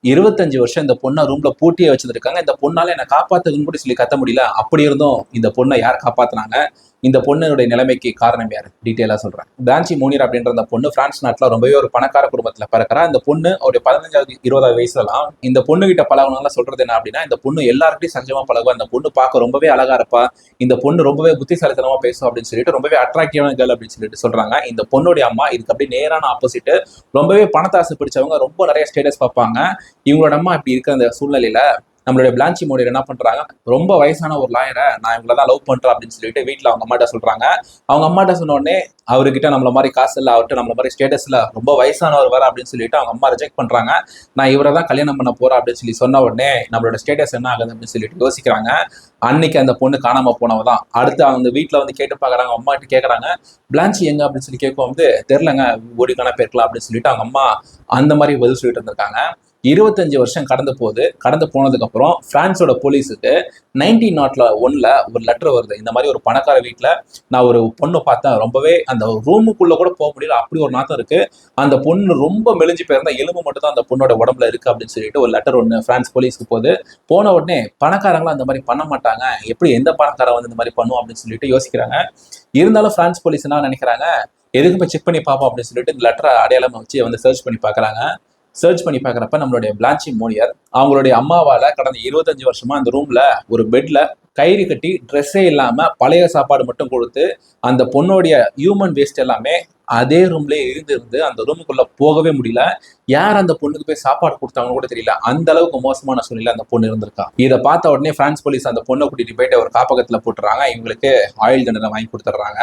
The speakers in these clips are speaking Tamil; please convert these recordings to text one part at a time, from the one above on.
25 வருஷம் இந்த பொண்ணை ரூம்ல பூட்டியே வச்சிருக்காங்க. இந்த பொண்ணால என்ன காப்பாத்துக்குன்னு கூட சொல்லி கத்த முடியல. அப்படி இருந்தும் இந்த பொண்ணை யார் காப்பாத்துனாங்க? இந்த பொண்ணுடைய நிலைமைக்கு காரணம் யாரு? டீட்டெயிலா சொல்றேன். பிளான்சி மூனியர் அப்படின்ற அந்த பொண்ணு பிரான்ஸ் நாட்டுல ரொம்பவே ஒரு பணக்கார குடும்பத்துல பிறக்கிறா. இந்த பொண்ணு ஒரு 15வது 20வது வயசுலாம் இந்த பொண்ணு கிட்ட பழகணும்னா சொல்றது என்ன அப்படின்னா, இந்த பொண்ணு எல்லார்கிட்டையும் சகஜமா பழகுவா. இந்த பொண்ணு பார்க்க ரொம்பவே அழகா இருப்பா. இந்த பொண்ணு ரொம்பவே புத்திசாலித்தனமா பேசும் அப்படின்னு சொல்லிட்டு ரொம்பவே அட்ராக்டிவான கேர்ள் அப்படின்னு சொல்லிட்டு சொல்றாங்க. இந்த பொண்ணுடைய அம்மா இதுக்கு அப்படியே நேரான ஆப்போசிட். ரொம்பவே பணத்தாசை பிடிச்சவங்க, ரொம்ப நிறைய ஸ்டேட்டஸ் பார்ப்பாங்க. இவங்களோட அம்மா இப்படி இருக்க அந்த சூழ்நிலையில நம்மளுடைய பிளான்சி மூனியர் என்ன பண்றாங்க, ரொம்ப வயசான ஒரு லாயரை நான் இவங்கள தான் லவ் பண்றேன் அப்படின்னு சொல்லிட்டு வீட்டுல அவங்க அம்மாட்ட சொல்றாங்க. அவங்க அம்மாட்ட சொன்ன உடனே அவர்கிட்ட நம்மள மாதிரி காசு இல்லை, அவர்கிட்ட நம்மள மாதிரி ஸ்டேட்டஸ்ல ரொம்ப வயசானவர் வர அப்படின்னு சொல்லிட்டு அவங்க அம்மா ரிஜெக்ட் பண்றாங்க. நான் இவரை தான் கல்யாணம் பண்ண போறேன் அப்படின்னு சொல்லி சொன்ன உடனே நம்மளோட ஸ்டேட்டஸ் என்ன ஆகுது அப்படின்னு சொல்லிட்டு யோசிக்கிறாங்க. அன்னைக்கு அந்த பொண்ணு காணாம போனவதான். அடுத்து அவங்க வீட்டுல வந்து கேட்டு பாக்குறாங்க, அம்மா கிட்ட கேட்கறாங்க பிளான்சி எங்க அப்படின்னு சொல்லி கேட்கும் வந்து தெரிலங்க, ஓடிக்கான போயிருக்கலாம் அப்படின்னு சொல்லிட்டு அவங்க அம்மா அந்த மாதிரி பதில் சொல்லிட்டு இருந்திருக்காங்க. 25 வருஷம் கடந்து போனதுக்கு அப்புறம் பிரான்ஸோட போலீஸுக்கு 1901 ஒரு லெட்டர் வருது. இந்த மாதிரி ஒரு பணக்கார வீட்டுல நான் ஒரு பொண்ணு பார்த்தேன், ரொம்பவே அந்த ரூமுக்குள்ள கூட போக முடியல, அப்படி ஒரு நாத்தம் இருக்கு. அந்த பொண்ணு ரொம்ப மெலிஞ்சு போயிருந்தா, எலும்பு மட்டும் தான் அந்த பொண்ணோட உடம்புல இருக்கு அப்படின்னு சொல்லிட்டு ஒரு லெட்டர் ஒன்று பிரான்ஸ் போலீஸ்க்கு போகுது. போன உடனே பணக்காரங்களும் அந்த மாதிரி பண்ண மாட்டாங்க, எப்படி எந்த பணக்காரன் வந்து இந்த மாதிரி பண்ணுவோம் அப்படின்னு சொல்லிட்டு யோசிக்கிறாங்க. இருந்தாலும் பிரான்ஸ் போலீஸ் என்ன நினைக்கிறாங்க, எதுக்கு போய் செக் பண்ணி பார்ப்போம் அப்படின்னு சொல்லிட்டு இந்த லெட்டரை அடையாளமா வச்சு வந்து சர்ச் பண்ணி பார்க்கறாங்க. சர்ச் பண்ணி பார்க்குறப்ப நம்மளுடைய பிளான்சி மூனியர் அவங்களுடைய அம்மாவால கடந்த 25 வருஷமா அந்த ரூம்ல ஒரு பெட்ல கயிறு கட்டி ட்ரெஸ்ஸே இல்லாம பழைய சாப்பாடு மட்டும் கொடுத்து அந்த பொண்ணுடைய ஹியூமன் வேஸ்ட் எல்லாமே அதே ரூம்லயே இருந்து அந்த ரூமுக்குள்ள போகவே முடியல. யார் அந்த பொண்ணுக்கு போய் சாப்பாடு கொடுத்தாங்கன்னு கூட தெரியல. அந்த அளவுக்கு மோசமான சூழ்நிலை அந்த பொண்ணு இருந்திருக்கா. இதை பார்த்த உடனே பிரான்ஸ் போலீஸ் அந்த பொண்ணை கூட்டிட்டு போயிட்டு ஒரு காப்பகத்துல போட்டுறாங்க. இவங்களுக்கு ஆயுள் தண்டனை வாங்கி கொடுத்துட்றாங்க.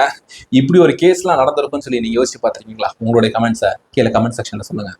இப்படி ஒரு கேஸ் எல்லாம் நடந்திருக்கும்னு சொல்லி நீங்க யோசிச்சு பார்த்திருக்கீங்களா? உங்களுடைய கமெண்ட்ஸை கீழே கமெண்ட் செக்ஷன்ல சொல்லுங்க.